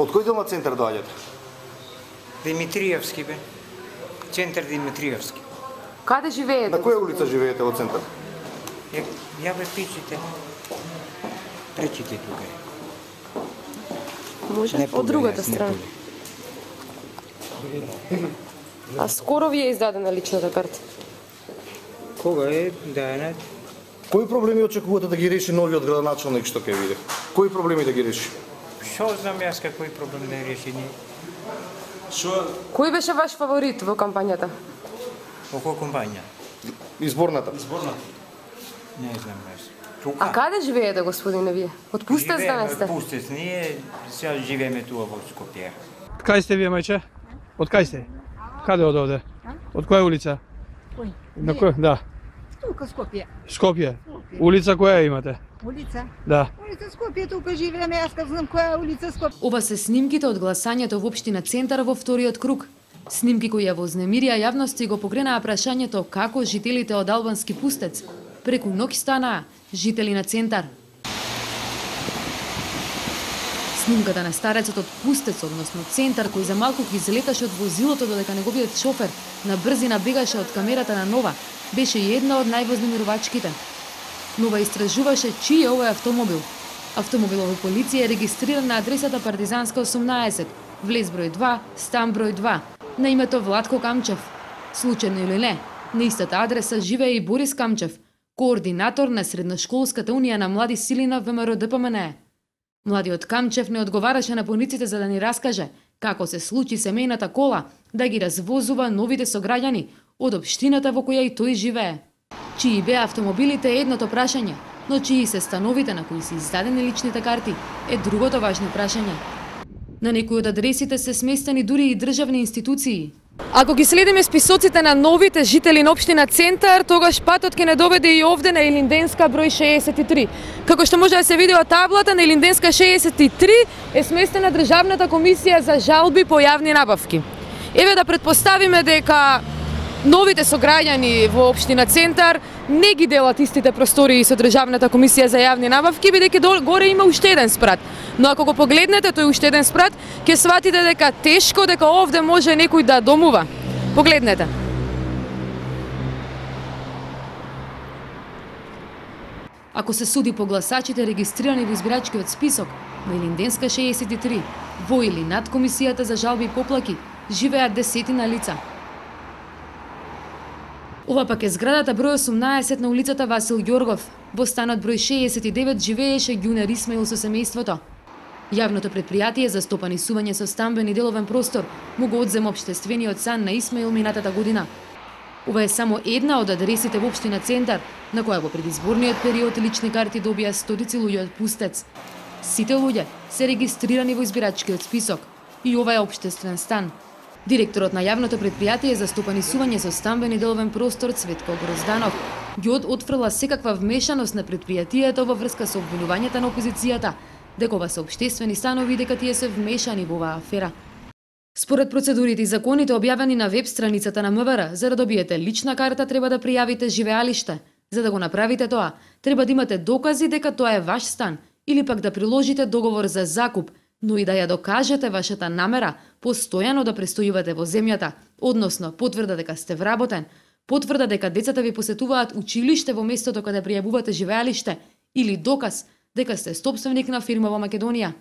Од кој дел на центар доаѓате? Димитриевски бе. Центар Димитриевски. Каде живеете? На која улица живеете во центар? Ја бе пичите. Пречите тука. Може од другата страна. А скоро ви е издадена личната карта? Кога е дадена? Кои проблеми очекувате да ги реши новиот градоначалник што ќе биде? Кои проблеми да ги реши? Шо знам јас какои проблеми да реши ни? Кој беше ваш фаворит во кампањата? Во која кампања? Изборната. Не знам јас. А каде живеете, господине, вие? Од Пустец да не сте? Пустец, ние сега живееме туа во Скопје. Кај сте вие, мајче? Од кај сте? Каде од овде? Од која улица? Кој? На кој? Да. Тука Скопје. Скопје. Улица која имате? Улица? Да. Улица Скопје, тука живееме, јас кога знам која е улица Скопје. Ова се снимките од гласањето во општина Центар во вториот круг. Снимки кои ја вознемирија јавноста и го покренаа прашањето како жителите од албански Пустец преку ноќ станаа жители на Центар. Снимката на старецот од Пустец, односно Центар, кој за малку ги излеташе од возилото додека неговиот шофер на брзина бегаше од камерата на Нова, беше една од највознемирувачките. Нова истражуваше чиј е овој автомобил. Автомобилот во полиција е регистриран на адресата Партизанска 18, влез број 2, стан број 2, на името Владко Камчев. Случајно или не, на истата адреса живее и Борис Камчев, координатор на Средношколската унија на млади сили на ВМРО ДПМН. Младиот Камчев не одговараше на пониците за да ни раскаже како се случи семејната кола да ги развозува новите сограѓани од општината во која и тој живее. Чии беа автомобилите е едното прашање, но чии се становите на кои се издадени личните карти е другото важно прашање. На некои од адресите се сместени дури и државни институции. Ако ги следиме списоците на новите жители на општина Центар, тогаш патот ќе не доведе и овде на Илинденска број 63. Како што може да се види од таблата, на Илинденска 63 е сместена Државната комисија за жалби по јавни набавки. Еве да претпоставиме дека новите сограѓани во општина Центар не ги делат истите простории со Државната комисија за јавни набавки, бидејќи горе има уште еден спрат. Но ако го погледнете тој уште еден спрат, ќе сватите дека тешко дека овде може некој да домува. Погледнете. Ако се суди по гласачите регистрирани во избирачкиот список, во Илинденска 63, во или над Комисијата за жалби и поплаки, живеат десетина лица. Ова пак е зградата број 18 на улицата Васил Ѓоргов. Во станот број 69 живееше Ѓунер Исмаил со семејството. Јавното предпријатие за стопанисување со стамбен и деловен простор му го одзема општествениот сан на Исмаил минатата година. Ова е само една од адресите во општина Центар, на која во предизборниот период лични карти добија стотици луѓе од Пустец. Сите луѓе се регистрирани во избирачкиот список и ова е општествен стан. Директорот на јавното предпријатие за стопанисување со стамбен и деловен простор Цветко Грозданов ги отфрла секаква вмешаност на предпријатието во врска со обвинувањата на опозицијата дека ова се општествени станови и дека тие се вмешани во оваа афера. Според процедурите и законите објавени на веб страницата на МВР, за да добиете лична карта треба да пријавите живеалиште. За да го направите тоа, треба да имате докази дека тоа е ваш стан или пак да приложите договор за закуп, но и да ја докажете вашата намера постојано да престојувате во земјата, односно потврда дека сте вработен, потврда дека децата ви посетуваат училиште во местото каде пријавувате живеалиште или доказ дека сте собственик на фирма во Македонија.